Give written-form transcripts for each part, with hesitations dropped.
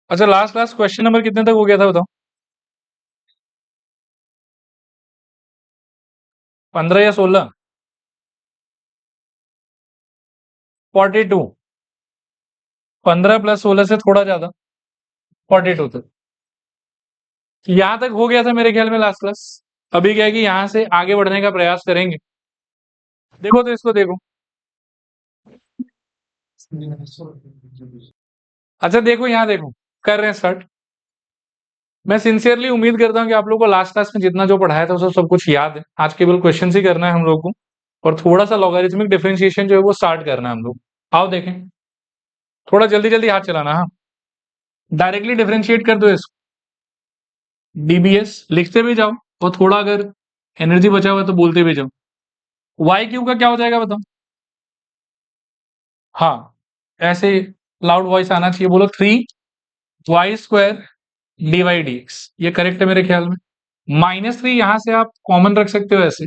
अच्छा, last last question number कितने तक हो गया था बताओ? 15 या 16? 42। 15 प्लस 16 से थोड़ा ज्यादा, 42 तक। यहां तक हो गया था मेरे ख्याल में लास्ट क्लास। अभी क्या है कि यहां से आगे बढ़ने का प्रयास करेंगे। देखो तो इसको देखो। अच्छा देखो, यहाँ देखो, कर रहे हैं स्टार्ट। मैं सिंसियरली उम्मीद करता हूँ कि आप लोगों को लास्ट क्लास में जितना जो पढ़ाया था वो सब कुछ याद है। आज केवल क्वेश्चन ही करना है हम लोग को, और थोड़ा सा लॉगरिथमिक डिफरेंशिएशन जो है वो स्टार्ट करना है हम लोग। आओ देखें, थोड़ा जल्दी जल्दी हाथ चलाना। हाँ, डायरेक्टली डिफरेंशिएट कर दो इसको। डीबीएस लिखते भी जाओ, और थोड़ा अगर एनर्जी बचा हुआ है तो बोलते भी जाओ। वाई क्यू का क्या हो जाएगा बताओ? हाँ, ऐसे लाउड वॉइस आना चाहिए, बोलो 3 y² dy dx। ये करेक्ट है मेरे ख्याल में। -3 यहां से आप कॉमन रख सकते हो ऐसे,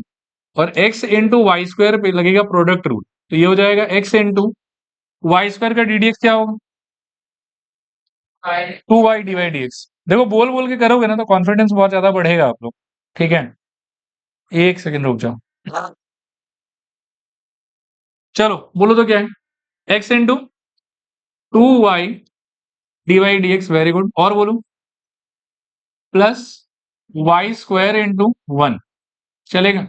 और x इंटू वाई स्क्वायर पे लगेगा प्रोडक्ट रूल, तो ये हो जाएगा x इंटू वाई स्क्वायर का डी क्या होगा? 2y dy dx। देखो बोल बोल के करोगे ना तो कॉन्फिडेंस बहुत ज्यादा बढ़ेगा आप लोग। ठीक है, एक सेकंड रुक जाओ। चलो बोलो तो क्या है? x into 2y dy dx, very good. और बोलो, प्लस वाई स्क्वायर इंटू 1, चलेगा?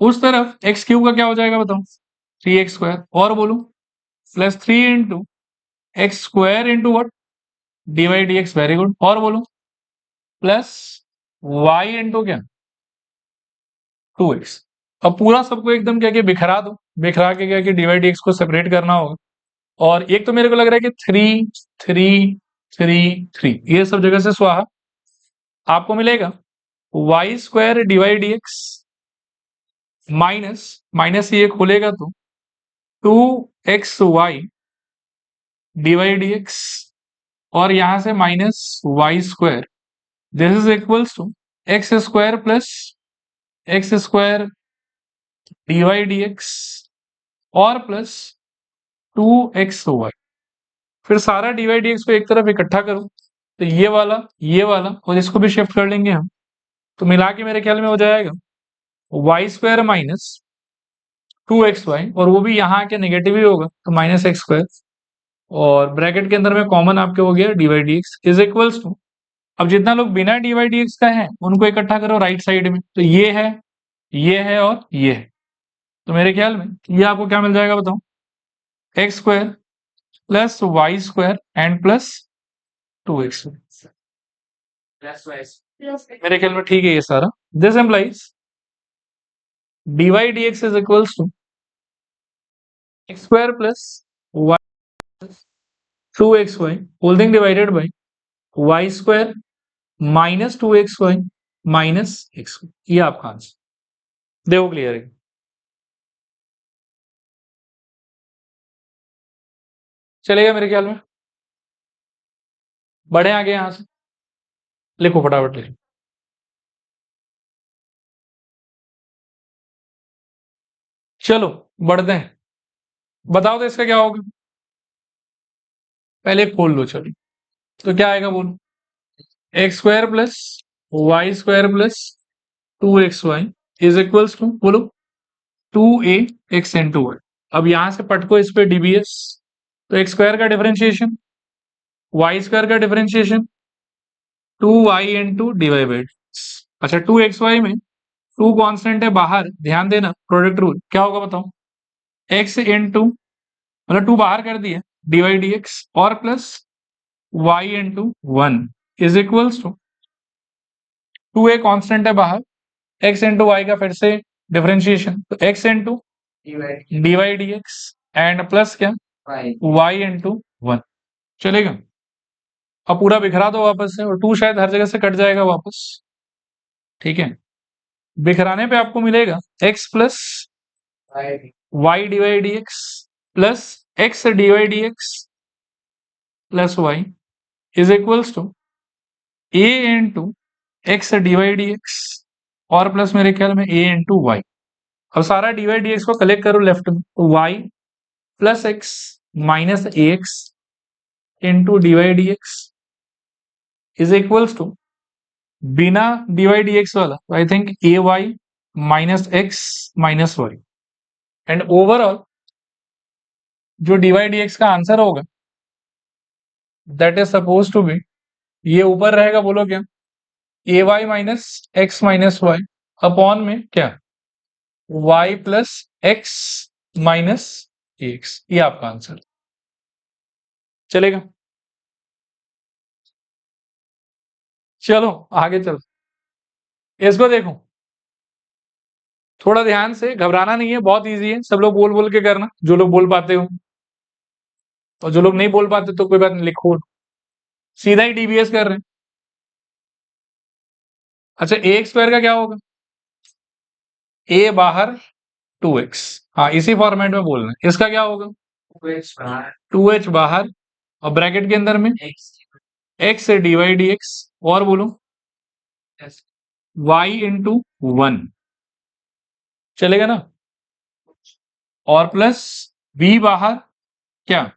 उस तरफ एक्स क्यूब का क्या हो जाएगा बताओ? 3x²। और बोलो, plus 3 into x square into what D x, very good. और बोलो, प्लस वाई इंटू क्या? 2x। अब पूरा सबको एकदम क्या कि बिखरा दो, बिखरा के क्या कि डी एक्स को सेपरेट करना होगा। और एक तो मेरे को लग रहा है कि 3 3 3 3, ये सब जगह से स्वाहा। आपको मिलेगा y² D x minus, minus ये खोलेगा तो 2xy डी एक्स, और यहां से -y²। This is equals to x² plus x² d x, और प्लस 2xy। फिर सारा डी एक्स को एक तरफ इकट्ठा करो, तो ये वाला और इसको भी शिफ्ट कर लेंगे हम, तो मिला के मेरे ख्याल में हो जाएगा y² माइनस 2xy, और वो भी यहाँ के नेगेटिव ही होगा तो -x², और ब्रैकेट के अंदर में कॉमन आपके हो गया d x is equals to. अब जितना लोग बिना डी एक्स का है उनको इकट्ठा करो राइट साइड में, तो ये है, ये है और ये है। तो मेरे ख्याल में ये आपको क्या मिल जाएगा बताओ? x² plus y² and plus 2x। मेरे ख्याल में ठीक है ये सारा। This implies d x is equals to x² plus y 2xy whole thing divided by y² minus 2xy minus x। ये आपका आंसर। देखो क्लियर है? चलेगा मेरे ख्याल में। बढ़े आगे यहां से, लिखो फटाफट लिखो। चलो बढ़ते हैं, बताओ तो इसका क्या होगा? पहले खोल लो चलो, तो क्या आएगा बोलो? x² plus y² plus 2xy is equals to, बोलो, 2ax इंटू वाई। अब यहां से पटको इस पे डीबीएस, तो x² का डिफरेंशिएशन, y² का differentiation, 2y into D Y by. अच्छा, 2xy में 2 कांस्टेंट है बाहर, ध्यान देना प्रोडक्ट रूल क्या होगा बताओ? x इंटू, मतलब 2 बाहर कर दिया, डी एक्स, और plus y into 1 is equals to 2a constant है बाहर, x इंटू वाई का फिर से डिफरेंशिएशन, तो x into d x and plus क्या? y इंटू 1, चलेगा? अब पूरा बिखरा दो वापस से, और 2 शायद हर जगह से कट जाएगा वापस। ठीक है, बिखराने पे आपको मिलेगा x plus y d x plus x d x plus y is equals to a into x d x, और प्लस मेरे ख्याल में a इंटू वाई। अब सारा डी एक्स को कलेक्ट करो लेफ्ट में, तो y plus x minus a x into d x is equals to बिना डीवाई डी एक्स वाला, I think a Y minus x minus y, and overall जो dy D x का answer होगा that is suppose to be, ये ऊपर रहेगा, बोलो क्या, A Y minus x minus Y upon में क्या, Y plus x minus X, ये आपका आंसर चलेगा। चलो आगे चलो, इसको देखो, थोड़ा ध्यान से, घबराना नहीं है, बहुत इजी है, सब लोग बोल बोल के करना, जो लोग बोल पाते हो, और जो लोग नहीं बोल पाते तो कोई बात नहीं, लिखो, सीधा ही डीबीएस कर रहे हैं। अच्छा, ए एक्स स्क्वायर का क्या होगा, ए बाहर 2x, हाँ इसी फॉर्मेट में बोलना है। इसका क्या होगा, 2h बाहर, और ब्रैकेट के अंदर में x से डीवाई डी एक्स, और बोलो y इंटू 1, चलेगा ना, और प्लस b बाहर क्या,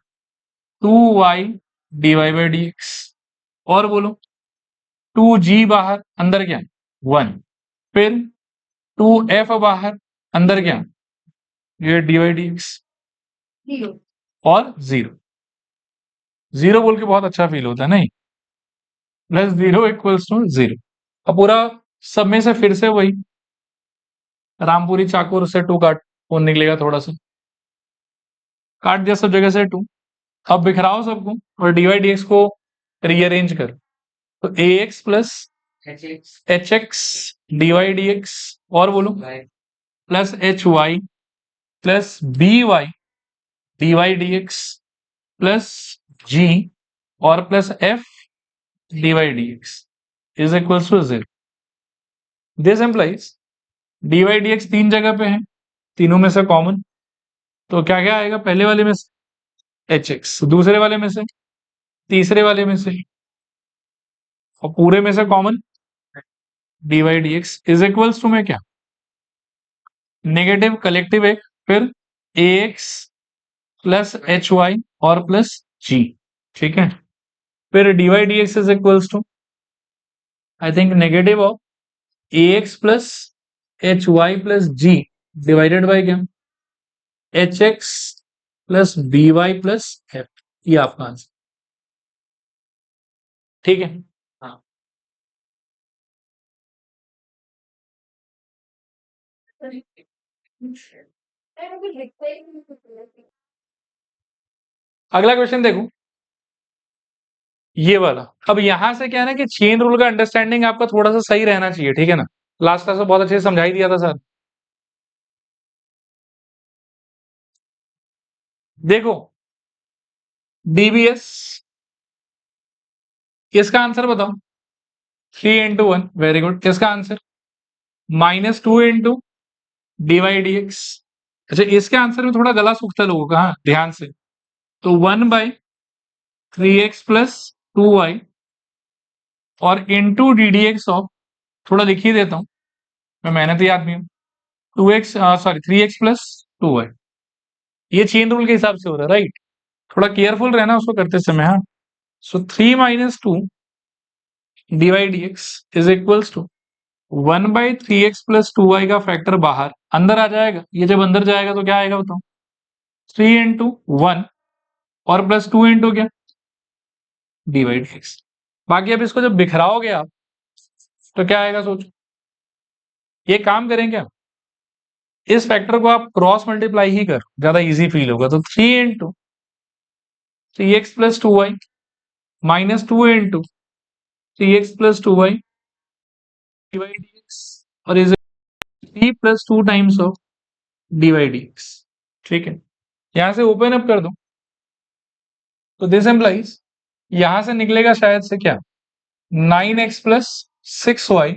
2y D Y by D x, और बोलो 2g बाहर, अंदर क्या 1, फिर 2f बाहर, अंदर क्या, ये डीवाई डी एक्स, और 0, 0 बोल के बहुत अच्छा फील होता है नहीं, प्लस 0 इक्वल्स टू 0। अब पूरा सब में से फिर से वही रामपुरी चाकू से 2 काट, वो निकलेगा, थोड़ा सा काट दिया सब जगह से 2। अब बिखराओ सबको और डीवाई डी एक्स को रीअरेंज कर, तो A x plus H X DY D x, और बोलो plus H Y plus B Y D Y D x plus G, और plus F DY D x is equals to 0। This implies DY D X 3 जगह पे है, तीनों में से common, तो क्या क्या आएगा, पहले वाले में से एच एक्स, दूसरे वाले में से, तीसरे वाले में से, और पूरे में से common d y D x is equals to में क्या, नेगेटिव कलेक्टिव एक, फिर a x plus H y और प्लस जी, ठीक है, फिर d y D x is equals to I think negative of a x plus H Y plus g divided by क्या, h x plus B y plus f, ये आपका answer, ठीक है। हाँ, अगला क्वेश्चन देखो, ये वाला। अब यहां से क्या है ना कि चेन रूल का अंडरस्टैंडिंग आपका थोड़ा सा सही रहना चाहिए, ठीक है ना, लास्ट क्लास में बहुत अच्छे से समझाई दिया था सर। देखो डीबीएस, इसका आंसर बताओ, 3 into 1, वेरी गुड, इसका answer -2 into dy D x. अच्छा, इसके आंसर में थोड़ा गला सूखता लोगों का, हाँ ध्यान से, तो 1/3x प्लस 2y, और into d d x of, थोड़ा लिख ही देता हूं, मैं मेहनती आदमी हूं, 3x प्लस 2y, ये चेन रूल के हिसाब से हो रहा है, राइट, थोड़ा केयरफुल रहना उसको करते समय, हाँ। So 3 - 2 dy D x is equals to 1/3x plus 2y का फैक्टर बाहर, अंदर आ जाएगा, ये जब अंदर जाएगा तो क्या आएगा बताओ, 3 into 1 और प्लस 2 into क्या, डीवाई डी एक्स। बाकी अब इसको जब बिखराओगे आप तो क्या आएगा सोचो, ये काम करें क्या, इस फैक्टर को आप क्रॉस मल्टीप्लाई ही कर, ज्यादा इजी फील होगा, तो 3 into 3x plus 2y -2 into 3x plus 2y d y D x, और is 3 + 2 times of d y D x, ठीक है। यहां से ओपन अप कर दो, तो दिस एम्प्लाइज यहां से निकलेगा शायद से क्या, 9x प्लस 6y,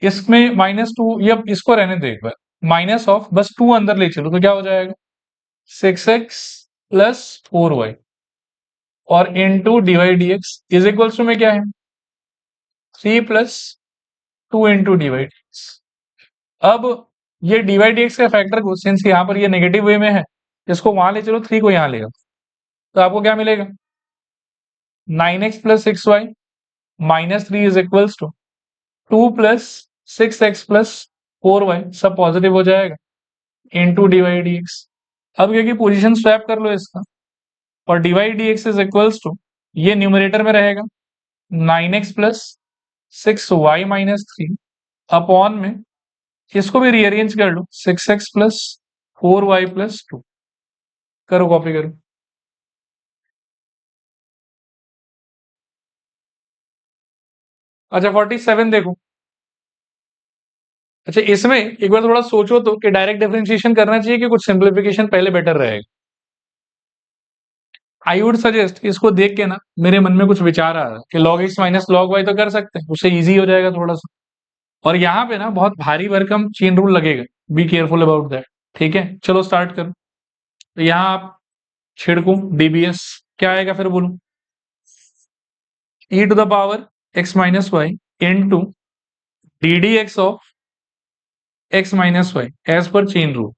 इसमें -2, ये इसको रहने दो एक बार, माइनस ऑफ बस 2 अंदर ले चलो तो क्या हो जाएगा, 6x प्लस 4y, और into dy D x is equals to में क्या है, 3 + 2 इंटू डीवाई डी एक्स। अब ये डीवाई डी एक्स का फैक्टर को, सिंस यहाँ पर ये नेगेटिव वे में है, इसको वहां ले चलो, 3 को यहां ले आओ, तो आपको क्या मिलेगा, 9x plus 6y -3 is equals to 2 plus 6x plus 4y, सब पॉजिटिव हो जाएगा, इंटू डीवाई डी एक्स। अब क्या कि पोजिशन स्वैप कर लो इसका, और D Y D x is equals to, ये न्यूमरेटर में रहेगा 9x plus 6y minus 3 upon में, इसको भी रीअरेंज कर लो, 6x प्लस 4y प्लस 2। करो कॉपी करो। अच्छा 47 देखो। अच्छा इसमें एक बार थोड़ा सोचो तो कि डायरेक्ट डिफरेंशिएशन करना चाहिए कि कुछ सिंप्लीफिकेशन पहले बेटर रहेगा। आई वुड सजेस्ट इसको देख के ना मेरे मन में कुछ विचार आ रहा है कि log x minus log y तो कर सकते हैं, उससे इजी हो जाएगा थोड़ा सा। और यहाँ पे ना बहुत भारी भरकम चेन रूल लगेगा, बी केयरफुल अबाउट दैट। ठीक है चलो स्टार्ट करो। तो यहाँ आप छिड़को डीबीएस, क्या आएगा फिर बोलो, e to the power x minus y into d d x of x minus y as पर चेन रूल।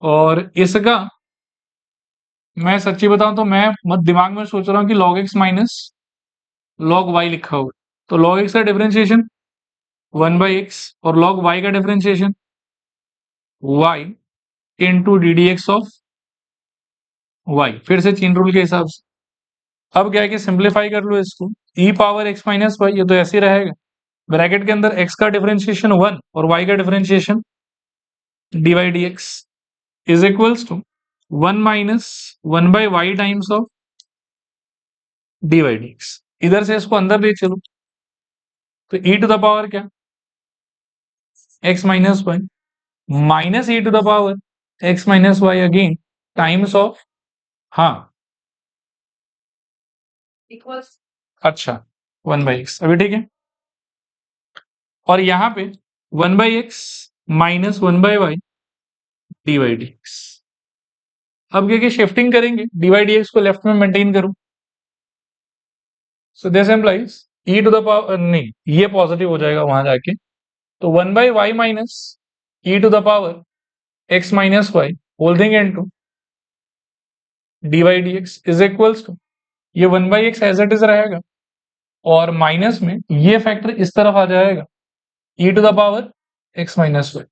और इसका मैं सच्ची बताऊं तो मैं मत दिमाग में सोच रहा हूँ कि log x minus log y लिखा हुआ, तो log x का डिफरेंशिएशन 1/x और log y का differentiation y into d d x of y, फिर से चेन रूल के हिसाब से। अब क्या है कि सिंप्लीफाई कर लो इसको, e power x minus y, ये तो ऐसे ही रहेगा, ब्रैकेट के अंदर x का डिफरेंशिएशन 1 और y का differentiation dy dx is equals to 1 minus 1/y times of dy dx। इधर से इसको अंदर ले चलो, तो e टू द पावर क्या, x minus y minus e to the power x minus y again times of, हाँ अच्छा 1/x, अभी ठीक है। और यहाँ पे 1/x minus 1/y dy dx। अब क्या शिफ्टिंग करेंगे, dy dx को लेफ्ट में मेंटेन करो, so this implies e to the power, नहीं ये पॉजिटिव हो जाएगा वहां जाके, तो 1/y minus e to the power x minus y holding into dy dx is equals to, ये 1/x एज इट इज रहेगा, और माइनस में ये फैक्टर इस तरफ आ जाएगा, e to the power x minus y.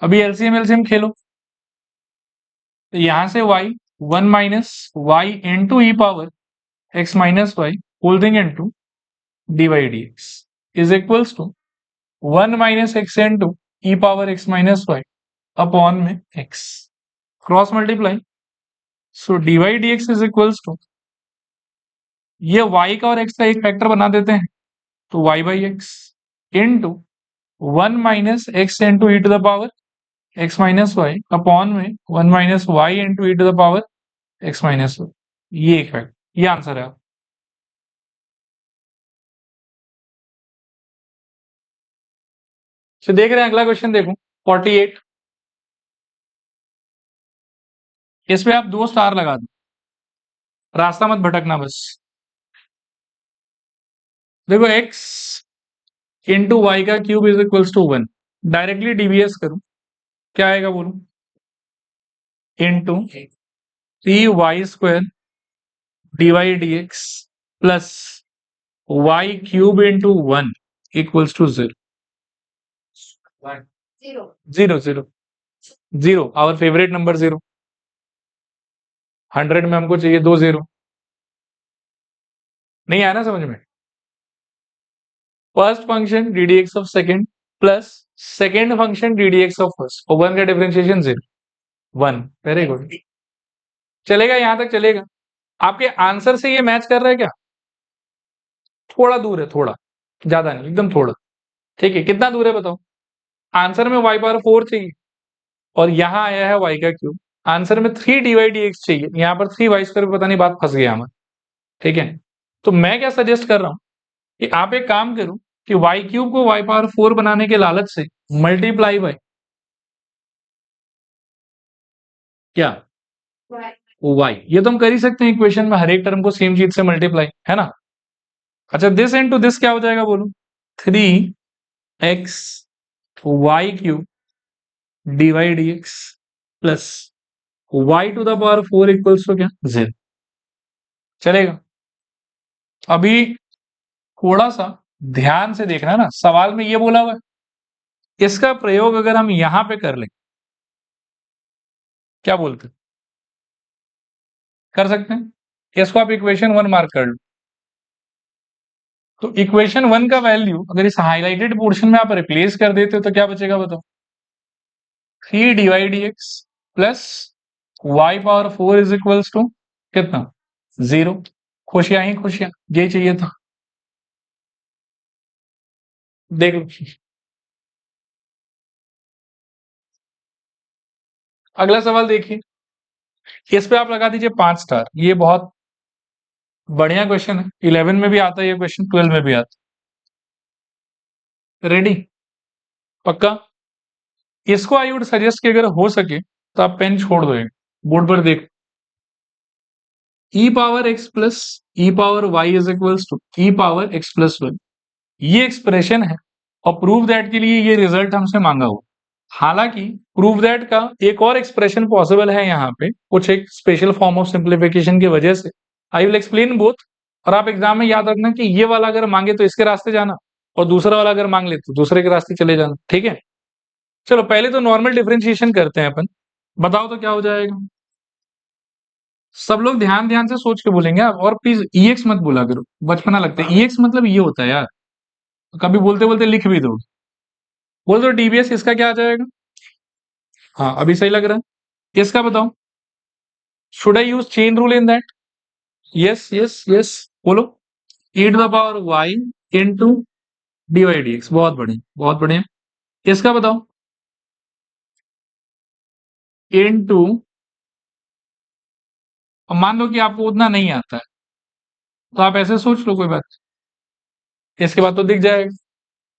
अभी एलसीएम एलसीएम खेलो, तो यहां से y 1 minus y into e power x minus y holding into dy dx is equals to 1 minus x into e power x minus Y upon में x, cross multiply, so dy dx is equals to, ये y का और x का एक factor बना देते हैं, तो y by x into 1 minus x into e to the power x minus Y upon में 1 minus y into e to the power x minus y, ये एक फैक्टर, ये आंसर है। तो देख रहे हैं अगला क्वेश्चन देखो 48, इसमें आप 2 स्टार लगा दो, रास्ता मत भटकना बस। देखो x इंटू वाई का cube is equals to 1, directly डीवीएस करो, क्या आएगा बोलो, into 3y² dy dx plus y cube into 1 equals to 0। Zero zero zero, our favourite number 0, 100 में हमको चाहिए 2 0, नहीं आया ना समझ में। First function D d x of second plus second function D d x of first, और 1 का डिफरेंशिएशन 0 1, वेरी गुड, चलेगा यहां तक चलेगा। आपके आंसर से ये मैच कर रहा है क्या, थोड़ा दूर है, थोड़ा ज्यादा नहीं, एकदम थोड़ा, ठीक है कितना दूर है बताओ, आंसर में y पावर 4 चाहिए और यहां आया है y का क्यूब, आंसर में 3 dy dx चाहिए, यहां पर 3y², पता नहीं बात फंस गया हमारा, ठीक है। तो मैं क्या सजेस्ट कर रहा हूं कि आप एक काम करो कि y क्यूब को y पावर 4 बनाने के लालच से मल्टीप्लाई बाय क्या y, ये तो हम कर ही सकते हैं इक्वेशन में, हर एक टर्म को सेम चीज से मल्टीप्लाई, है ना। अच्छा दिस इंटू दिस क्या हो जाएगा बोलो, 3x y cube dy dx plus y to the power 4 equals to क्या, 0, चलेगा। अभी थोड़ा सा ध्यान से देखना ना, सवाल में ये बोला हुआ है, इसका प्रयोग अगर हम यहां पे कर ले, क्या बोलते हैं? कर सकते हैं। इसको आप इक्वेशन 1 मार्क कर लो। तो इक्वेशन 1 का वैल्यू अगर इस हाईलाइटेड पोर्शन में आप रिप्लेस कर देते हो तो क्या बचेगा बताओ? 3 dy dx plus y power 4 is equals to कितना? 0। खुशियां ही खुशियां, यही चाहिए था। देख लो, अगला सवाल देखिए। इस पे आप लगा दीजिए 5 स्टार। ये बहुत बढ़िया क्वेश्चन है। 11 में भी आता है ये क्वेश्चन, 12 में भी आता है। रेडी? पक्का? इसको आई वुड सजेस्ट कि अगर हो सके तो आप पेन छोड़ दो, बोर्ड पर देख। E power x plus e power y is equals to e power x plus y, ये एक्सप्रेशन है। और प्रूव दैट के लिए ये रिजल्ट हमसे मांगा हुआ। हालांकि प्रूव दैट का एक और एक्सप्रेशन पॉसिबल है यहाँ पे, कुछ एक स्पेशल फॉर्म ऑफ सिंप्लीफिकेशन की वजह से। I will explain both. और आप एग्जाम में याद रखना कि ये वाला अगर मांगे तो इसके रास्ते जाना, और दूसरा वाला अगर मांग ले तो दूसरे के रास्ते चले जाना। ठीक है, चलो पहले तो नॉर्मल डिफरेंशिएशन करते हैं अपन। बताओ तो क्या हो जाएगा? सब लोग ध्यान ध्यान से सोच के बोलेंगे आप, और प्लीज ईएक्स मत बोला करो, बचपना लगता है। ईएक्स मतलब ये होता है यार, कभी बोलते बोलते लिख भी दो। बोल दो टीबीएस, इसका क्या आ जाएगा? हाँ अभी सही लग रहा है। इसका बताओ, should I use chain rule in that? Yes yes yes, बोलो। E to the power y into D Y D x. बहुत बढ़िया बहुत बढ़िया। इसका बताओ, इंटू, मान लो कि आपको उतना नहीं आता है तो आप ऐसे सोच लो, कोई बात। इसके बाद तो दिख जाएगा।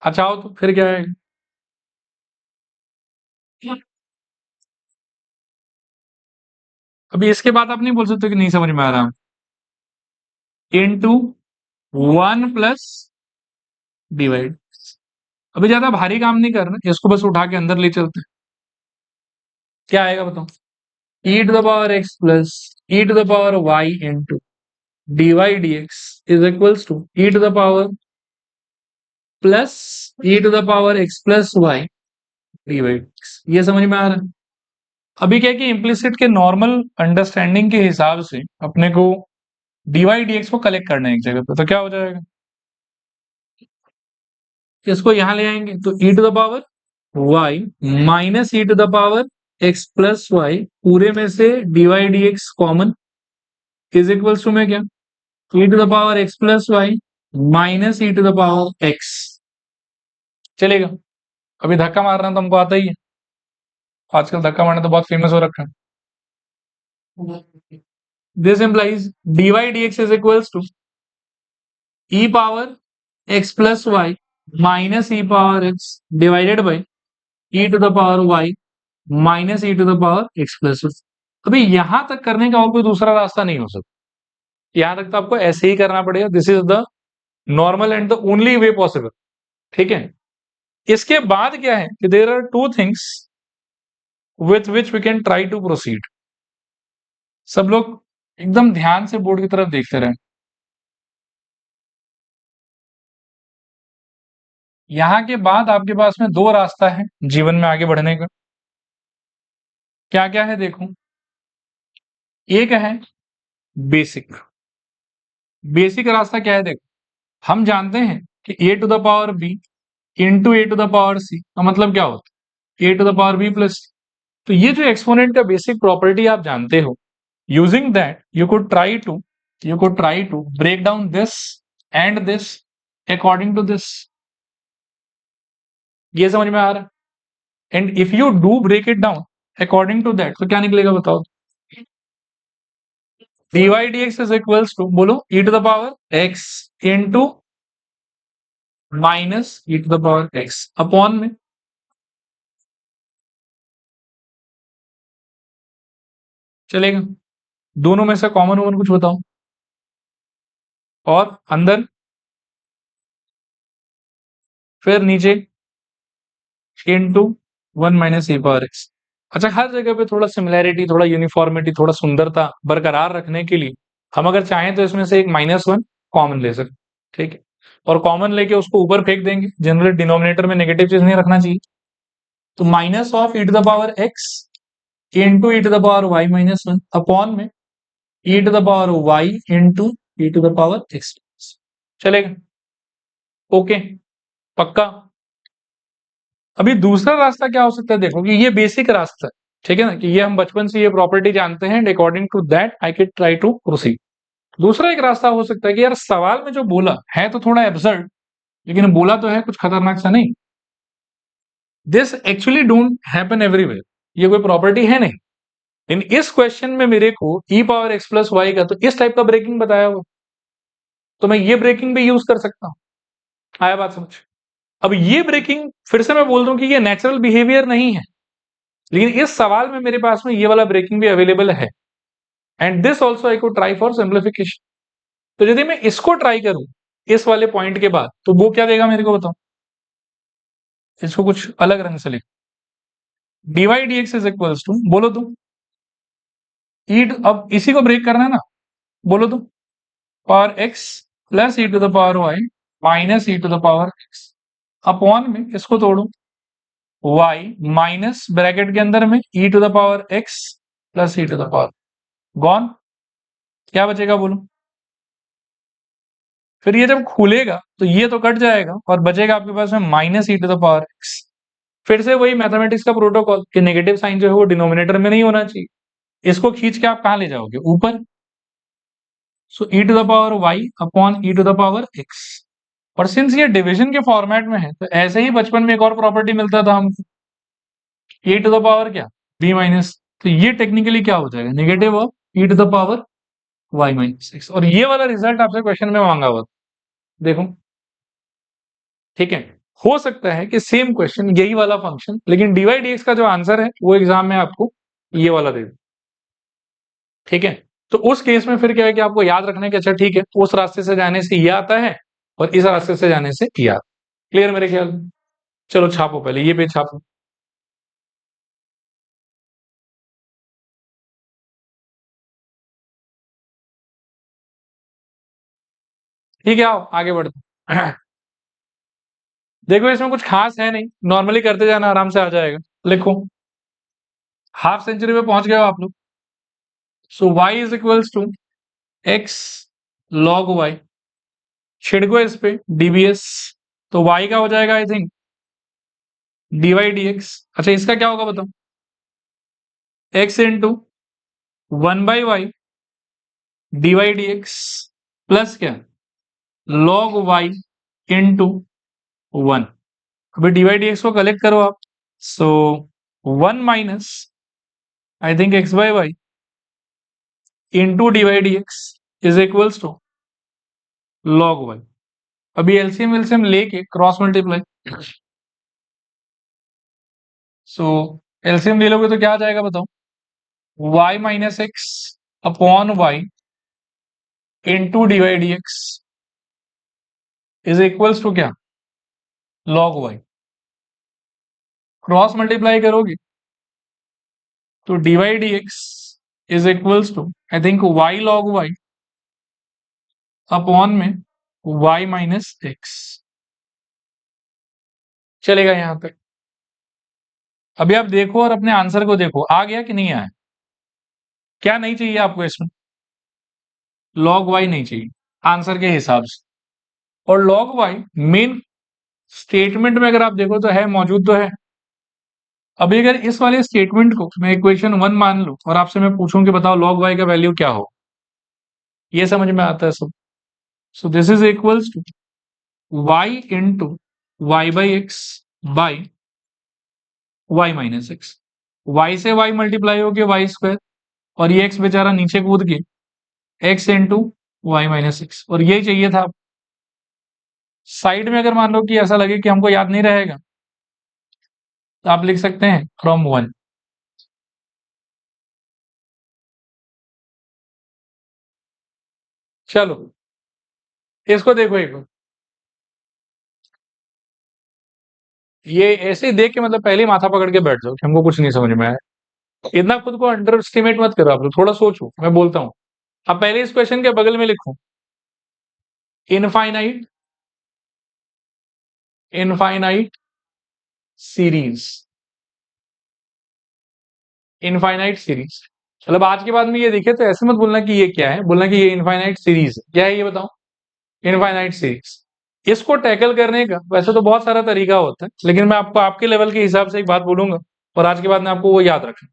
अच्छा हो तो फिर क्या है? अभी इसके बाद आप नहीं बोल सकते कि नहीं समझ में आ रहा। Into 1 plus divide. अभी ज्यादा भारी काम नहीं करना, इसको बस उठा के अंदर ले चलते हैं। क्या आएगा बताओ? E to the power x plus e to the power y into D Y D x is equals to e to the power plus e to the power x plus y D Y D x. ये समझ में आ रहा है? अभी क्या है कि इम्प्लिसिट के नॉर्मल अंडरस्टैंडिंग के हिसाब से अपने को डीवाई डी एक्स को कलेक्ट करना है एक जगह पे, तो क्या हो जाएगा? इसको यहां ले आएंगे तो e to the power y minus e to the power x plus y, पूरे में से d y D x common, is equals to में क्या? E to the power x plus y minus e to the power x. चलेगा? अभी धक्का मारना तो हमको आता ही है, आजकल धक्का मारना तो बहुत फेमस हो रखा है। This implies dy D x is equals to e power x plus y minus e power x divided by e to the power y minus e to the power x plus y. अभी यहां तक करने का और कोई दूसरा रास्ता नहीं हो सकता। यहां तक तो आपको ऐसे ही करना पड़ेगा। This is the normal and the only way possible. ठीक है, इसके बाद क्या है कि there are two things with which we can try to proceed. सब लोग एकदम ध्यान से बोर्ड की तरफ देखते रहे। यहां के बाद आपके पास में दो रास्ता है जीवन में आगे बढ़ने का। क्या क्या है देखो। एक है बेसिक। बेसिक रास्ता क्या है देखो, हम जानते हैं कि a to the power b into a to the power c का मतलब क्या होता है? A to the power b plus. तो ये जो एक्सपोनेंट का बेसिक प्रॉपर्टी आप जानते हो, using that you could try to break down this and this according to this. ये समझ में आ रहा है? And if you do break it down according to that तो क्या निकलेगा बताओ? dy dx is equals to, बोलो, e to the power x into minus e to the power x upon में। चलेगा? दोनों में से कॉमन ओमन कुछ बताओ। और अंदर, फिर नीचे into 1 minus e power x। अच्छा, हर जगह पे थोड़ा सिमिलैरिटी, थोड़ा यूनिफॉर्मिटी, थोड़ा सुंदरता बरकरार रखने के लिए हम अगर चाहें तो इसमें से एक -1 कॉमन ले सकते। ठीक है, और कॉमन लेके उसको ऊपर फेंक देंगे, जनरली डिनोमिनेटर में नेगेटिव चीज नहीं रखना चाहिए। तो minus of e to the power x into e to the power y minus one upon में e to the power y into e to the power x. चलेगा? ओके, पक्का। अभी दूसरा रास्ता क्या हो सकता है, देखो कि ये बेसिक रास्ता है, ठीक है ना, कि ये हम बचपन से ये प्रॉपर्टी जानते हैं, according to that I can try to proceed. दूसरा एक रास्ता हो सकता है कि यार सवाल में जो बोला है तो थोड़ा एब्सर्ड, लेकिन बोला तो है कुछ खतरनाक सा नहीं। This actually don't happen everywhere, ये कोई प्रॉपर्टी है नहीं। इन इस क्वेश्चन में मेरे को ई पावर एक्स प्लस वाई का तो इस टाइप का ब्रेकिंग बताया हुआ, तो मैं ये ब्रेकिंग भी यूज कर सकता हूं। आया बात समझ? अब ये ब्रेकिंग फिर से मैं बोल दूं कि ये नेचुरल बिहेवियर नहीं है, लेकिन इस सवाल में मेरे पास में ये वाला ब्रेकिंग भी अवेलेबल है। And this also I could try for simplification. तो यदि मैं इसको ट्राई करूं इस वाले पॉइंट के बाद, तो वो क्या देगा मेरे को बताओ। इसको कुछ अलग रंग से लिख, dy D x is equals to, बोलो तुम ई, अब इसी को ब्रेक करना है ना, बोलो तुम power x plus e to the power y minus e to the power x upon में इसको तोड़ो वाई माइनस ब्रैकेट के अंदर में e to the power x plus e to the power gone. क्या बचेगा बोलो? फिर ये जब खुलेगा तो ये तो कट जाएगा और बचेगा आपके पास में minus e to the power x. फिर से वही मैथमेटिक्स का प्रोटोकॉल कि नेगेटिव साइन जो है वो डिनोमिनेटर में नहीं होना चाहिए, इसको खींच के आप कहां ले जाओगे? ऊपर। So e to the power y upon e to the power x. और सिंस ये डिवीजन के फॉर्मेट में है तो ऐसे ही बचपन में एक और प्रॉपर्टी मिलता था हमको, ए टू द पावर क्या, बी माइनस। तो ये टेक्निकली क्या हो जाएगा, negative of e to the power y minus x. और ये वाला रिजल्ट आपसे क्वेश्चन में मांगा हुआ, देखो, ठीक है। हो सकता है कि सेम क्वेश्चन यही वाला फंक्शन, लेकिन डीवाई डी एक्स का जो आंसर है वो एग्जाम में आपको ये वाला दे दे, ठीक है। तो उस केस में फिर क्या है कि आपको याद रखना है कि अच्छा ठीक है, उस रास्ते से जाने से ये आता है और इस रास्ते से जाने से ये आता है। क्लियर मेरे ख्याल में? चलो छापो, पहले ये पेज छापो। ठीक है, आओ आगे बढ़ते हैं। देखो इसमें कुछ खास है नहीं, नॉर्मली करते जाना, आराम से आ जाएगा। लिखो, हाफ सेंचुरी में पहुंच गए हो आप लोग। So y is equals to x log y, छिड़को इस पे dbs, तो y का हो जाएगा आई थिंक dy dx। अच्छा इसका क्या होगा बताओ? x into one by y dy dx plus क्या, log y इंटू वन। अभी dy dx को कलेक्ट करो आप। So one minus I think x by y into dy dx is equals to log y। अभी LCM LCM लेके cross multiply, so LCM ले लोगे तो क्या आ जाएगा बताओ? y minus x upon y into D Y D x is equals to क्या, log y। क्रॉस मल्टीप्लाई करोगे तो dy D x is equals to I think y log y upon में y माइनस एक्स। चलेगा यहां तक? अभी आप देखो और अपने आंसर को देखो, आ गया कि नहीं आया? क्या नहीं चाहिए आपको इसमें? log y नहीं चाहिए आंसर के हिसाब से। और log y मेन स्टेटमेंट में अगर आप देखो तो है, मौजूद तो है। अभी अगर इस वाले स्टेटमेंट को मैं इक्वेशन 1 मान लूं और आपसे मैं पूछूं कि बताओ log y का वैल्यू क्या हो, ये समझ में आता है सब। So this is equals to y into y by x by y minus x. Y से y मल्टीप्लाई हो गया वाई स्क्वायर, और ये x बेचारा नीचे कूद के x into y minus x, और यही चाहिए था। साइड में अगर मान लो कि ऐसा लगे कि हमको याद नहीं रहेगा तो आप लिख सकते हैं फ्रॉम वन। चलो इसको देखो एक बार। ये ऐसे ही देख के मतलब पहले ही माथा पकड़ के बैठ जाओ कि हमको कुछ नहीं समझ में आया। इतना खुद को अंडर एस्टिमेट मत करो आप लोग, थोड़ा सोचो, मैं बोलता हूँ। अब पहले इस क्वेश्चन के बगल में लिखो infinite infinite series, infinite series. मतलब आज के बाद में ये दिखे तो ऐसे मत बोलना कि ये क्या है, बोलना कि ये इनफाइनाइट सीरीज है। क्या है ये बताओ? Infinite series. इसको टैकल करने का वैसे तो बहुत सारा तरीका होता है, लेकिन मैं आपको आपके लेवल के हिसाब से एक बात बोलूंगा और आज के बाद में आपको वो याद रखना।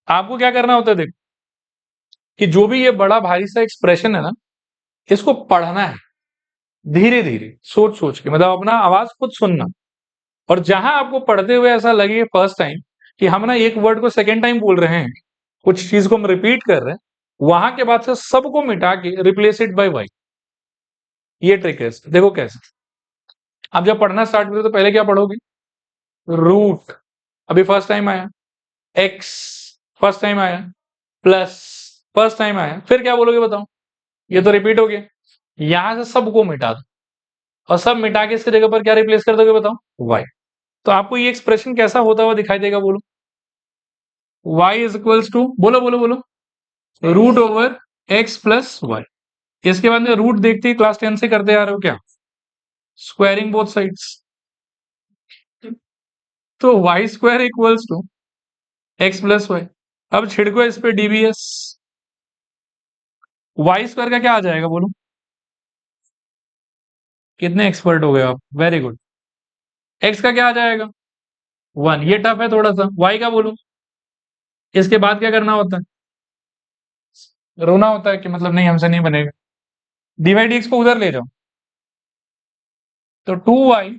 आपको क्या करना होता है, देखो कि जो भी ये बड़ा भारी सा एक्सप्रेशन है ना, इसको पढ़ना है धीरे धीरे, सोच सोच के, मतलब अपना आवाज खुद सुनना। और जहां आपको पढ़ते हुए ऐसा लगे फर्स्ट टाइम कि हम ना एक वर्ड को सेकेंड टाइम बोल रहे हैं, कुछ चीज को हम रिपीट कर रहे हैं, वहां के बाद से सबको मिटा के रिप्लेस इट बाय वाई। ये ट्रिक है इसकी। देखो कैसे। आप जब पढ़ना स्टार्ट करोगे तो पहले क्या पढ़ोगे? रूट, अभी फर्स्ट टाइम आया। एक्स, फर्स्ट टाइम आया। प्लस, फर्स्ट टाइम आया। फिर क्या बोलोगे बताओ? ये तो रिपीट हो गया। यहां से सबको मिटा दो और सब मिटा के इसकी जगह पर क्या रिप्लेस कर दोगे बताओ? वाई। तो आपको ये एक्सप्रेशन कैसा होता हुआ दिखाई देगा, बोलो? y इज इक्वल्स टू, बोलो बोलो बोलो, root over x plus y. इसके बाद में रूट देखते ही क्लास 10 से करते आ रहे हो क्या? Squaring both sides. तो y square equals to x plus y. अब छिड़को इस पे डीबीएस। वाई स्क्वायर का क्या आ जाएगा बोलो? कितने एक्सपर्ट हो गए आप, वेरी गुड। एक्स का क्या आ जाएगा? 1। ये टफ है थोड़ा सा। वाई का बोलो? इसके बाद क्या करना होता है? रोना होता है कि मतलब नहीं हमसे नहीं बनेगा। डीवाई डी एक्स को उधर ले जाओ, तो 2y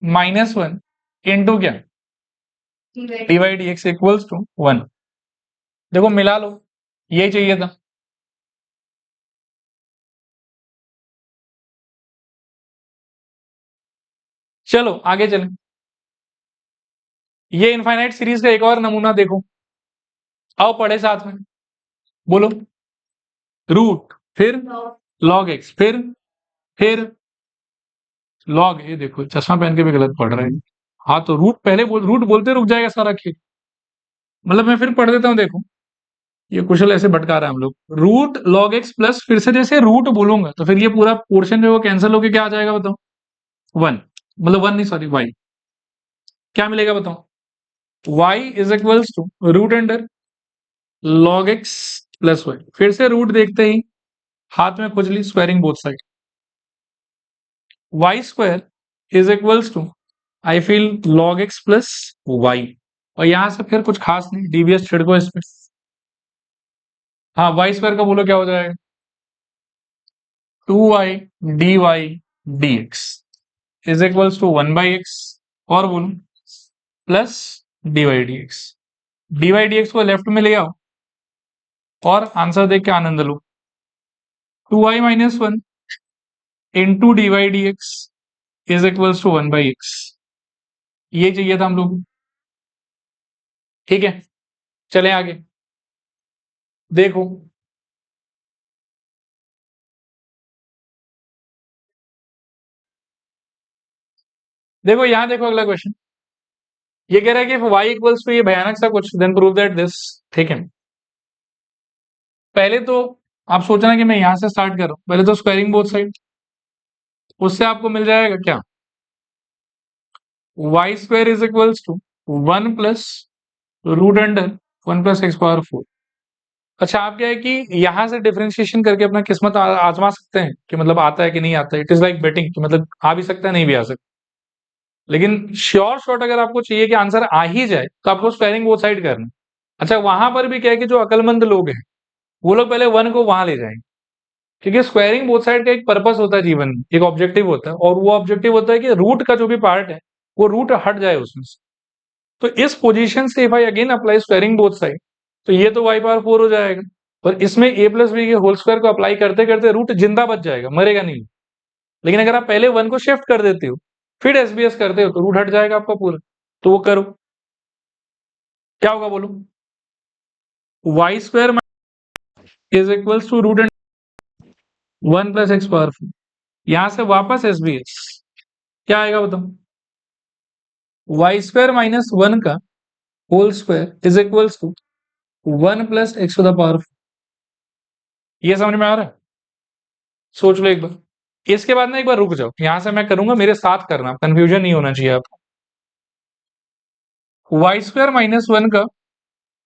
माइनस 1 इंटू क्या? Dy D x equals to 1। देखो मिला लो, यही चाहिए था। चलो आगे चलें। ये इनफाइनाइट सीरीज का एक और नमूना देखो, आओ पढ़े साथ में। बोलो। रूट, फिर लॉग एक्स, फिर लॉग। ये देखो चश्मा पहन के भी गलत पढ़ रहे हैं। हाँ तो रूट पहले बोल, रूट बोलते रुक जाएगा सारा खेल। मतलब मैं फिर पढ़ देता हूँ, देखो ये कुशल ऐसे भटका रहा है हम लोग। रूट लॉग एक्स प्लस, फिर से जैसे रूट बोलूंगा तो फिर ये पूरा पोर्शन जो है वो कैंसिल होकर क्या आ जाएगा बताओ? 1। मतलब 1 नहीं, सॉरी, वाई। क्या मिलेगा बताओ? y is equals to root under log x plus y. फिर से रूट देखते ही हाथ में खुजली, squaring both side. Y square is equals to, I feel, log x plus y. और यहां से फिर कुछ खास नहीं, डीवीएस छिड़को इसमें। हाँ, वाई स्क्वायर का बोलो क्या हो जाएगा? 2y dy dx is equals to 1/x। और बोलो plus dy dx। dy dx को लेफ्ट में ले आओ और आंसर देख के आनंद लो। 2y minus 1 into dy dx is equals to 1/x। ये चाहिए था हम लोग। ठीक है, चले आगे। देखो देखो यहां देखो, अगला क्वेश्चन ये कह रहा है कि y इक्वल्स टू ये भयानक सा कुछ, देन प्रूव दैट दिस। ठीक है, पहले तो आप सोचना कि मैं यहां से स्टार्ट कर रहा हूं। पहले तो स्क्वायरिंग बोथ साइड, उससे आपको मिल जाएगा क्या? Y square is equals to 1 plus root under 1 plus x power 4। अच्छा, आप क्या है कि यहां से डिफरेंशिएशन करके अपना किस्मत आजमा सकते हैं कि मतलब आता है कि नहीं आता है। इट इज लाइक बेटिंग कि मतलब आ भी सकता है, नहीं भी आ सकता। लेकिन श्योर शॉट अगर आपको चाहिए कि आंसर आ ही जाए तो आपको स्क्वायरिंग वो साइड करना। अच्छा, वहां पर भी क्या है कि जो अकलमंद लोग हैं वो लोग पहले 1 को वहां ले जाएंगे, क्योंकि स्क्वायरिंग बोथ साइड का एक पर्पस होता है जीवन में, एक ऑब्जेक्टिव होता है। और वो ऑब्जेक्टिव होता है कि रूट का जो भी पार्ट है वो रूट हट जाए उसमें से। तो इस पोजीशन से if I again apply squaring both side, तो ये तो वाई पावर 4 हो जाएगा। और इसमें ए प्लस बी के होल स्क्वायर को अप्लाई करते करते रूट जिंदा बच जाएगा, मरेगा नहीं। लेकिन अगर आप पहले 1 को शिफ्ट कर देते हो फिर एसबीएस करते हो तो रूट हट जाएगा आपका पूरा। तो वो करो, क्या होगा बोलो? Y square is equals to root and 1 plus x power 4। यहां से वापस एसबीएस, क्या आएगा बताओ? वाई स्क्वायर माइनस 1 का whole square is equals to 1 plus x to the power 4। ये समझ में आ रहा है? सोच लो एक बार। इसके बाद ना एक बार रुक जाओ, यहां से मैं करूंगा, मेरे साथ करना, कंफ्यूजन नहीं होना चाहिए आपको। वाई स्क्वायर माइनस वन का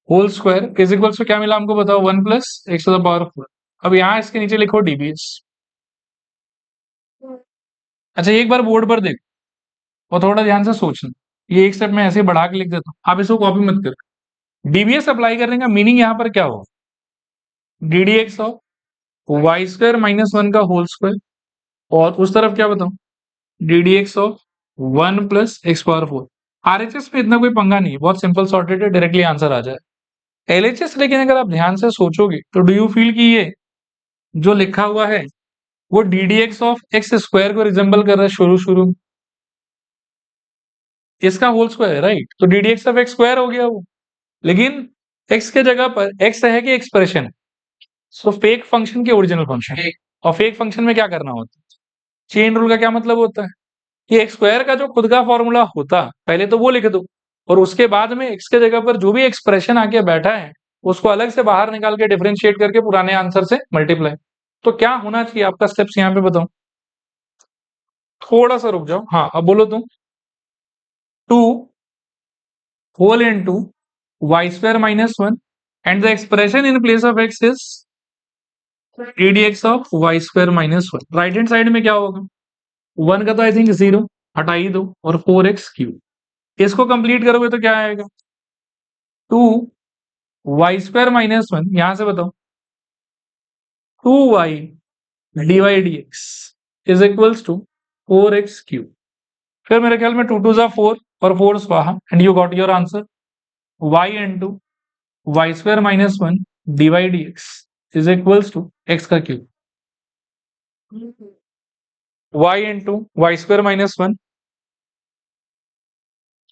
whole square is equal to क्या मिला हमको बताओ, one plus x to the power four. अब यहाँ इसके नीचे लिखो डीबीएस। अच्छा एक बार बोर्ड पर देखो और थोड़ा ध्यान से सोचना, ये एक स्टेप मैं ऐसे ही बढ़ा के लिख देता हूँ, आप इसको कॉपी मत करो। डीबीएस अप्लाई करने का मीनिंग यहाँ पर क्या होगा, d d x of y square minus one का होल स्क्वायर, और उस तरफ क्या बताऊं, d d x of one plus x power four. RHS में इतना कोई पंगा नहीं है, बहुत सिंपल सॉर्टेड है, डायरेक्टली आंसर आ जाए। एलएचएस लेकिन अगर आप ध्यान से सोचोगे तो डू यू फील कि ये जो लिखा हुआ है वो D d x of x square को रिजेंबल कर रहा है शुरू शुरू में, इसका होल स्क्वायर है राइट, तो D d x of x square हो गया वो। लेकिन एक्स के जगह पर एक्स है कि एक्सप्रेशन, सो फेक फंक्शन के ओरिजिनल फंक्शन। और फेक फंक्शन में क्या करना होता है, चेन रूल का क्या मतलब होता है कि एक्स स्क्वायर का जो खुद का फॉर्मूला होता पहले तो वो लिख दो, और उसके बाद में एक्स के जगह पर जो भी एक्सप्रेशन आके बैठा है उसको अलग से बाहर निकाल के डिफरेंशिएट करके पुराने आंसर से मल्टीप्लाई। तो क्या होना चाहिए आपका स्टेप्स यहाँ पे बताओ, थोड़ा सा रुक जाओ, हाँ अब बोलो तुम, two whole into y square minus one and the expression in place of x is d d x of y square minus one. Right hand side में क्या होगा, वन का तो आई थिंक जीरो हटा ही दो, और फोर एक्स क्यूब, इसको कंप्लीट करोगे तो क्या आएगा, two y square minus one, यहां से बताओ two y d y d x is equals to four x cube. फिर मेरे ख्याल में टू टू जा फोर और फोर स्वाहा, and you got your answer, y into y square minus one d y d x is equals to x का cube, y into y square minus one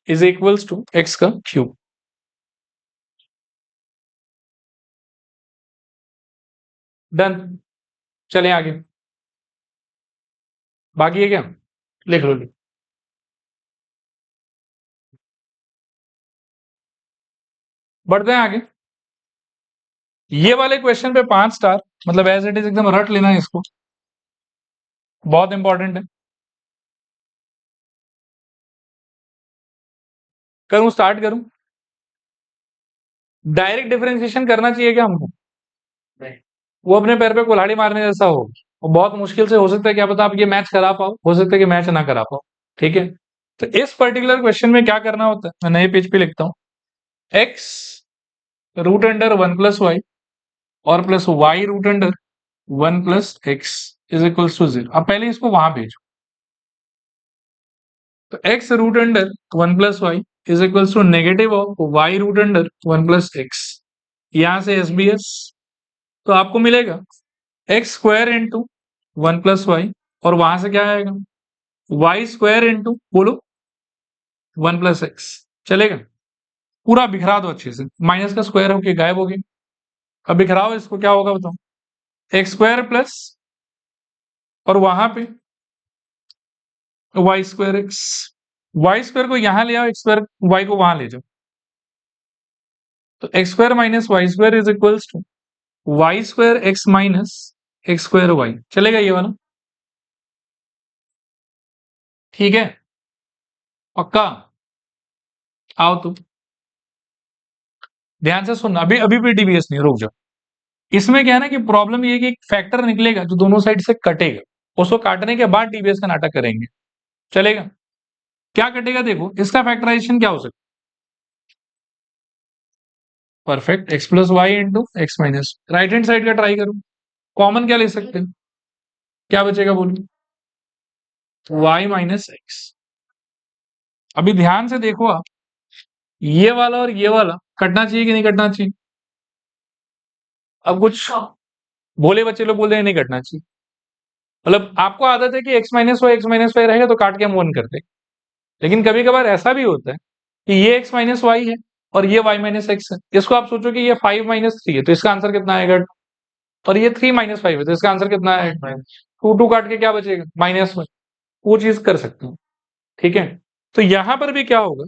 is equals to x का cube. Done, चले आगे, बाकी है क्या, लिख लो लिख। बढ़ते हैं आगे, ये वाले क्वेश्चन पे 5 स्टार, मतलब एज इट इज एकदम रट लेना है इसको, बहुत इंपॉर्टेंट है। करूं स्टार्ट करूं, डायरेक्ट डिफरेंशिएशन करना चाहिए क्या हमको, वो अपने पैर पे कुल्हाड़ी मारने जैसा हो, और बहुत मुश्किल से हो सकता है, क्या पता आप ये मैच करा पाओ, हो सकता है कि मैच ना करा पाओ, ठीक है। तो इस पर्टिकुलर क्वेश्चन में क्या करना होता है, मैं नए पेज पे लिखता हूं, x root under one plus y और plus y root under one plus x is equal to zero. अब पहले इसको वहां भेजो, तो x root under one plus y is equal to negative of y root under one plus x, यहां से s b s, तो आपको मिलेगा x square into one plus y, और वहां से क्या आएगा, वाई स्क्वायर इंटू बोलो वन प्लस एक्स, चलेगा। पूरा बिखरा दो अच्छे से, माइनस का स्क्वायर होके गायब हो गया, अब बिखराओ इसको, क्या होगा बताओ, एक्स स्क्वायर प्लस, और वहां पे y square x, y square को यहां ले आओ, एक्स स्क्वायर वाई को वहां ले जाओ, तो x square minus y square is equals to y square x minus x square y, चलेगा ये वाला, ठीक है, पक्का। आओ तुम ध्यान से सुनना, अभी अभी भी डीवीएस नहीं, रुक जाओ। इसमें क्या है ना कि प्रॉब्लम ये कि एक फैक्टर निकलेगा जो दोनों साइड से कटेगा, उसको काटने के बाद डीवीएस का नाटक करेंगे, चलेगा। क्या कटेगा देखो, इसका फैक्टराइजेशन क्या हो सकता है, perfect, x plus y into x minus, right hand side का ट्राई करो, कॉमन क्या ले सकते हैं, क्या बचेगा बोलो, वाई माइनस एक्स। अभी ध्यान से देखो आप, ये वाला और ये वाला कटना चाहिए कि नहीं कटना चाहिए, अब कुछ भोले बच्चे लोग बोल रहे हैं नहीं कटना चाहिए, मतलब आपको आदत है कि एक्स माइनस वाई रहेगा तो काट के हम वन करते हैं, लेकिन कभी कभार ऐसा भी होता है कि ये एक्स माइनस वाई है और ये वाई माइनस एक्स है, इसको आप सोचो कि ये फाइव माइनस थ्री है तो इसका आंसर कितना आएगा, और ये थ्री माइनस फाइव है तो इसका आंसर कितना आएगा, टू टू काट के क्या बचेगा, माइनस वन, वो चीज कर सकते हो, ठीक है। तो यहां पर भी क्या होगा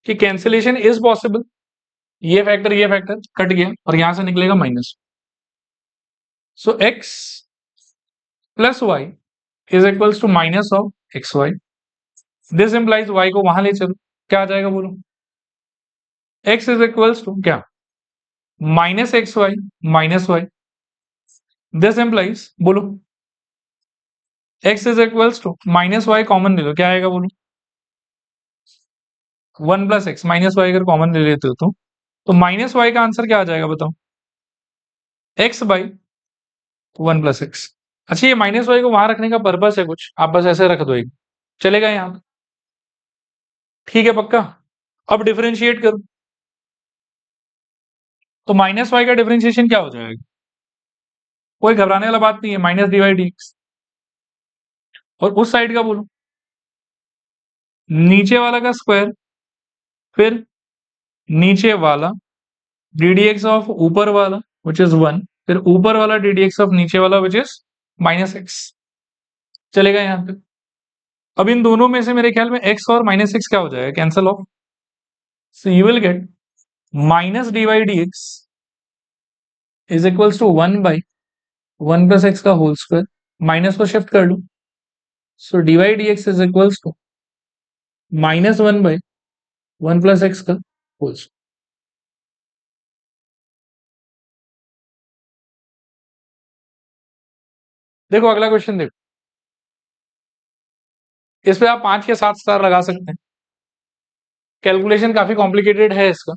कि कैंसिलेशन इज पॉसिबल, ये फैक्टर कट गया और यहां से निकलेगा minus, so x plus y is equals to minus of x y. This implies y को वहां ले चलो, क्या आ जाएगा बोलो? एक्स इज इक्वल्स टू क्या? Minus x y minus y. This implies बोलो x is equals to minus y common ले लो, क्या आएगा बोलो? 1 प्लस एक्स। माइनस वाई अगर कॉमन ले लेते हो तो माइनस वाई का आंसर क्या आ जाएगा बताओ? X by 1 plus x. अच्छा, ये माइनस वाई को वहां रखने का पर्पस है कुछ, आप बस ऐसे रख दो एक, चलेगा यहाँ? ठीक है पक्का? अब डिफरेंशिएट करो, तो माइनस वाई का डिफरेंशिएशन क्या हो जाएगा? कोई घबराने वाला बात नहीं है, minus d y d x. और उस साइड का बोलो, नीचे वाला का स्क्वायर, फिर नीचे वाला डी डी एक्स ऑफ ऊपर वाला विच इज 1, फिर ऊपर वाला डी डी एक्स ऑफ नीचे वाला विच इज माइनस एक्स। चलेगा यहाँ पे? अब इन दोनों में से मेरे ख्याल में x और माइनस एक्स क्या हो जाएगा? Cancel off. So you will get minus d y d x is equals to 1 by 1 plus x का होल स्क्वायर। माइनस को शिफ्ट कर लो, so d y d x is equals to minus 1 by 1 plus x का whole square. देखो अगला question देखो, इस पे आप 5 के 7 स्टार लगा सकते हैं, कैलकुलेशन काफी कॉम्प्लिकेटेड है इसका।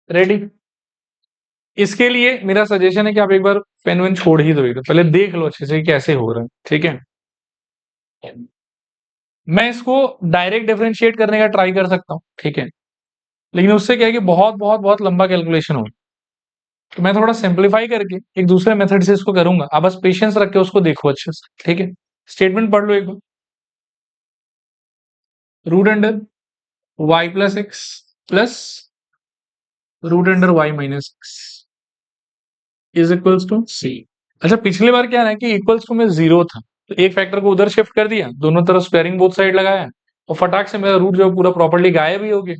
रेडी? इसके लिए मेरा सजेशन है कि आप एक बार पेन वेन छोड़ ही दो, एक पहले देख लो अच्छे से कैसे हो रहा है, ठीक है? मैं इसको डायरेक्ट डिफरेंशिएट करने का ट्राई कर सकता हूँ, ठीक है, लेकिन उससे क्या है कि बहुत बहुत बहुत लंबा कैलकुलेशन होगा, तो मैं थोड़ा सिंप्लीफाई करके एक दूसरे मेथड से इसको करूंगा। आप बस पेशेंस रख के उसको देखो अच्छे से, ठीक है? स्टेटमेंट पढ़ लो एक बार। Root under y plus x plus root under y minus x is equals to c. अच्छा, पिछली बार क्या है कि इक्वल्स टू में 0 था, तो एक फैक्टर को उधर शिफ्ट कर दिया, दोनों तरफ स्क्वायरिंग बोथ साइड लगाया, और फटाक से मेरा रूट जो पूरा प्रॉपर्ली गायब ही हो गया।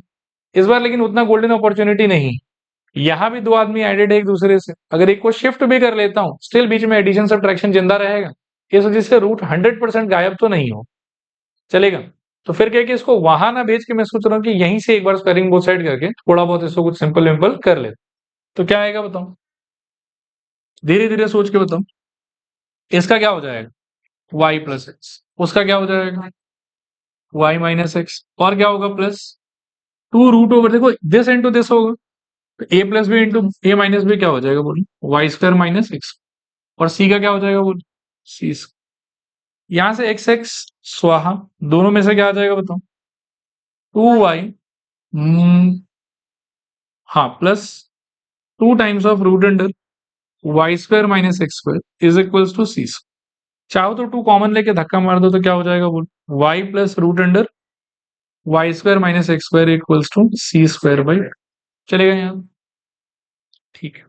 इस बार लेकिन उतना गोल्डन अपॉर्चुनिटी नहीं, यहां भी दो आदमी एडेड है एक दूसरे से, अगर एक को शिफ्ट भी कर लेता हूं स्टिल बीच में एडिशन सब्ट्रैक्शन जिंदा रहेगा, इस वजह से रूट 100% गायब तो नहीं हो, चलेगा? तो फिर क्या कि इसको वहां ना भेज के मैं सोच रहा हूँ कि यहीं से एक बार स्क्वायरिंग बोथ साइड करके थोड़ा बहुत इसको कुछ सिंपल विंपल कर ले, तो क्या आएगा बताओ? धीरे धीरे सोच के बताओ। इसका क्या हो जाएगा? y plus x. उसका क्या हो जाएगा? y minus x. और क्या होगा? प्लस 2 रूट ओवर, देखो दिस इंटू दिस होगा, तो a plus b into a minus b क्या हो जाएगा बोलो? Y square minus x. और c का क्या हो जाएगा बोलो? सी। यहां से एक्स एक्स स्वाहा, दोनों में से क्या आ जाएगा बताओ? 2y, हाँ, plus 2 times of root under y square minus x square is equals to c. चाहो तो 2 कॉमन लेके धक्का मार दो, तो क्या हो जाएगा बोल? y plus root under y square minus x square equals to c square by. चलेगा यहाँ? ठीक है।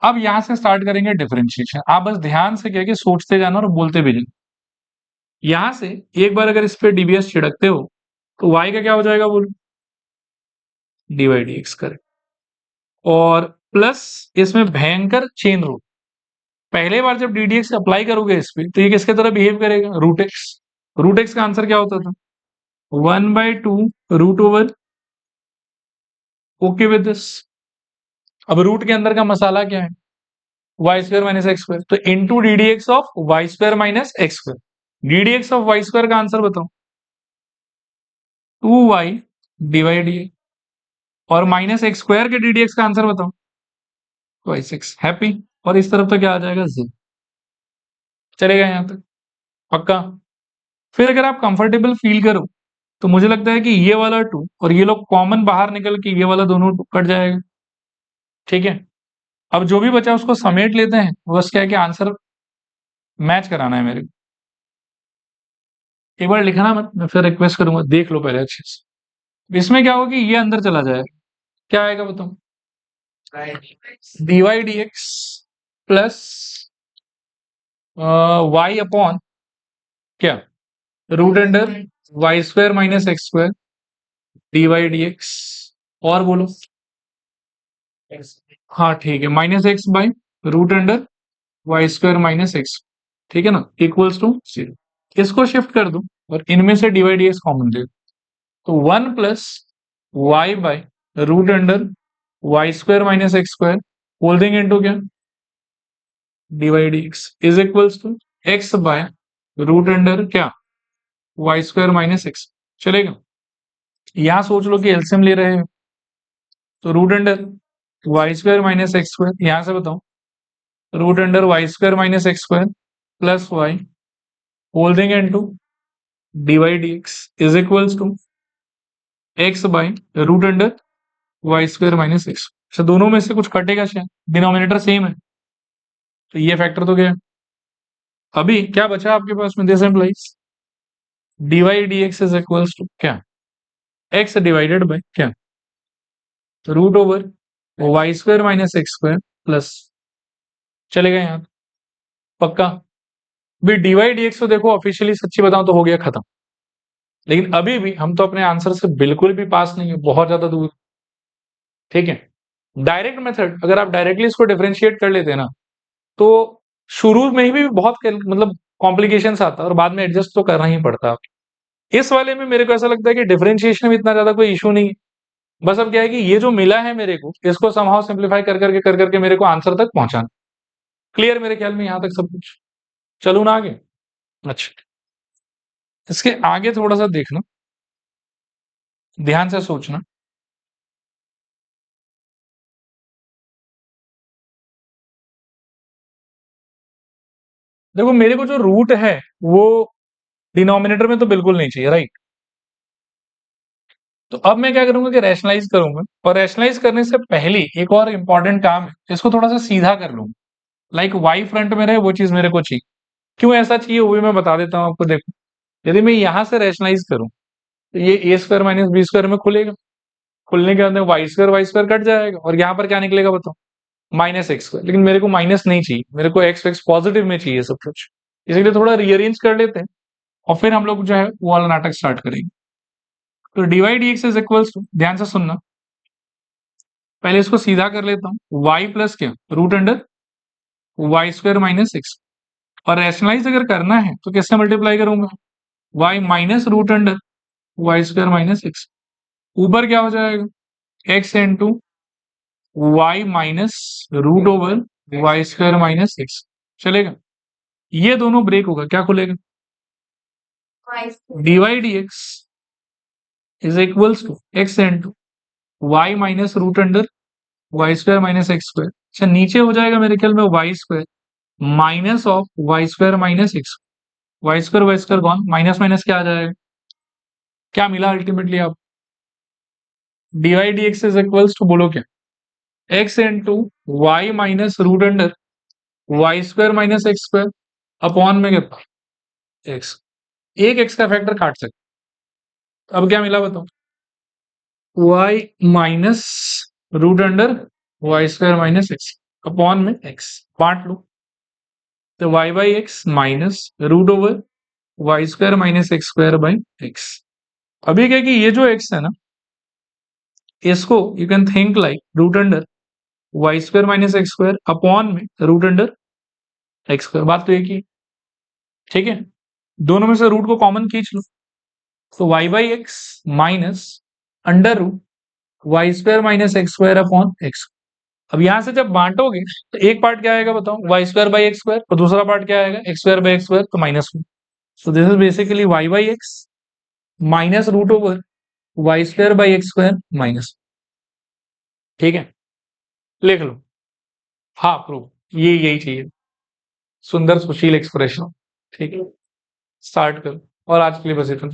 अब यहां से स्टार्ट करेंगे डिफरेंशिएशन। आप बस ध्यान से क्या कि सोचते जाना और बोलते भी जाना। यहां से एक बार अगर इस पे डीबीएस छिड़कते हो तो y का क्या हो जाएगा बोलो? डी वाई डी एक्स करें, और प्लस इसमें भयंकर चेन रूल। पहले बार जब डी डी एक्स अप्लाई करोगे इस पे, तो ये किसके तरह बिहेव करेगा? Root x. रूट एक्स का आंसर क्या होता था? 1/2 root over, okay with this. अब रूट के अंदर का मसाला क्या है? Y square minus x square, तो into d d x of y square minus x square. D d x of y square का आंसर बताओ? 2y डिवाइड डी, और माइनस एक्स स्क्वायर के डी डी एक्स का answer बताओ? Y six. Happy? और इस तरफ तो क्या आ जाएगा? जी। चलेगा यहाँ तक? पक्का? फिर अगर आप कंफर्टेबल फील करो तो मुझे लगता है कि ये वाला 2 और ये लोग कॉमन बाहर निकल के ये वाला दोनों कट जाएगा, ठीक है? अब जो भी बचा उसको समेट लेते हैं, बस क्या है कि आंसर मैच कराना है मेरे को। एक बार लिखना मत, मैं फिर रिक्वेस्ट करूंगा, देख लो पहले अच्छे से। इसमें क्या होगा कि ये अंदर चला जाएगा, क्या आएगा बताओ? D y d x plus y upon क्या? Root under y square minus x square d y d x. और बोलो? हाँ ठीक है, minus x by root under y square minus x, ठीक है ना, इक्वल्स टू 0। इसको शिफ्ट कर दूं और इनमें से डिवाइड एक्स कॉमन ले, तो 1 plus y by root under y square minus x square whole देंगे इनटू क्या, divide x is equals to x by root under क्या, वाई स्क्वायर माइनस एक्स। चलेगा, यहां सोच लो कि एलसीएम ले रहे हैं, तो root under y square minus x square, यहां से बताओ root under y square minus x square plus y whole देंगे into divide x is equals to x by root under y square minus x. अच्छा, दोनों में से कुछ कटेगा शायद, डिनोमिनेटर सेम है, तो ये फैक्टर तो क्या है। अभी क्या बचा आपके पास में, this implies dy dx is equals to क्या, x डिवाइडेड बाय क्या, root over y square minus x square plus, चलेगा यहाँ पक्का। भी dy dx तो देखो ऑफिशियली सच्ची बताऊं तो हो गया खत्म, लेकिन अभी भी हम तो अपने आंसर से बिल्कुल भी पास नहीं है, बहुत ज्यादा दूर, ठीक है। डायरेक्ट मेथड, अगर आप डायरेक्टली इसको डिफरेंशिएट कर लेते हैं ना, तो शुरू में ही भी बहुत मतलब कॉम्प्लिकेशंस आता है और बाद में एडजस्ट तो करना ही पड़ता है। इस वाले में मेरे को ऐसा लगता है कि डिफरेंशिएशन में इतना ज्यादा कोई इशू नहीं है, बस अब क्या है कि ये जो मिला है मेरे को, इसको समहाउ सिंप्लीफाई कर करके मेरे को आंसर तक पहुंचाना। क्लियर मेरे ख्याल में यहां तक सब कुछ, चलू ना आगे। अच्छा, इसके आगे थोड़ा सा देखना, ध्यान से सोचना। देखो मेरे को जो रूट है वो डिनोमिनेटर में तो बिल्कुल नहीं चाहिए, राइट। तो अब मैं क्या करूंगा कि रैशनलाइज करूंगा, और रैशनलाइज करने से पहले एक और इंपॉर्टेंट काम है, इसको थोड़ा सा सीधा कर लूंगा, लाइक वाई फ्रंट में रहे वो चीज मेरे को चाहिए। क्यों ऐसा चाहिए वो भी मैं बता देता हूँ आपको। देखो, यदि मैं यहां से रैशनलाइज करूं तो ये ए स्क्वायर माइनस बी स्क्वायर में खुलेगा, खुलने के अंदर वाई स्क्वायर कट जाएगा, और यहाँ पर क्या निकलेगा बताओ, माइनस एक्स स्क्वायर। लेकिन मेरे को माइनस नहीं चाहिए, मेरे को एक्स एक्स पॉजिटिव में चाहिए सब कुछ, इसलिए थोड़ा रीअरेंज कर लेते हैं और फिर हम लोग जो है वो वाला नाटक स्टार्ट करेंगे। तो divide x is equals to, ध्यान से सुनना, पहले इसको सीधा कर लेता हूँ, वाई प्लस क्या, root under y square minus x, और रैशनलाइज अगर करना है तो किससे मल्टीप्लाई करूंगा, y minus root under y square minus x, ऊपर क्या हो जाएगा, x into y minus root over y square minus x. चलेगा, ये दोनों ब्रेक होगा, क्या खुलेगा, dy dx is equals to x into y minus root under y square minus x square. अच्छा, नीचे हो जाएगा मेरे ख्याल में y square minus of y square minus x, y square कौन, माइनस माइनस क्या आ जाएगा, क्या मिला अल्टीमेटली आप, dy dx is equals to, बोलो क्या, x into y minus root under y square minus x square upon में कितना, एक्स, एक एक्स का फैक्टर काट सकते, अब क्या मिला बताओ, y minus root under y square minus x upon में एक्स, बांट लो, तो y by x minus root over y square minus x square by x. अभी क्या कि ये जो एक्स है ना, इसको you can think like root under y square minus x square upon में रूट अंडर एक्स स्क्वायर, बात तो एक ही, ठीक है। दोनों में से रूट को कॉमन खींच लो, तो y by x minus under root y square minus x square upon x. अब यहां से जब बांटोगे तो एक पार्ट क्या आएगा बताओ, y square by x square, और दूसरा पार्ट क्या आएगा, x square by x square, तो minus one. So this is basically y by x minus root over y square by x square minus, ठीक है, लिख लो। हाँ प्रूफ, ये यही चाहिए, सुंदर सुशील एक्सप्रेशन, ठीक है। स्टार्ट करो, और आज के लिए बस इतना।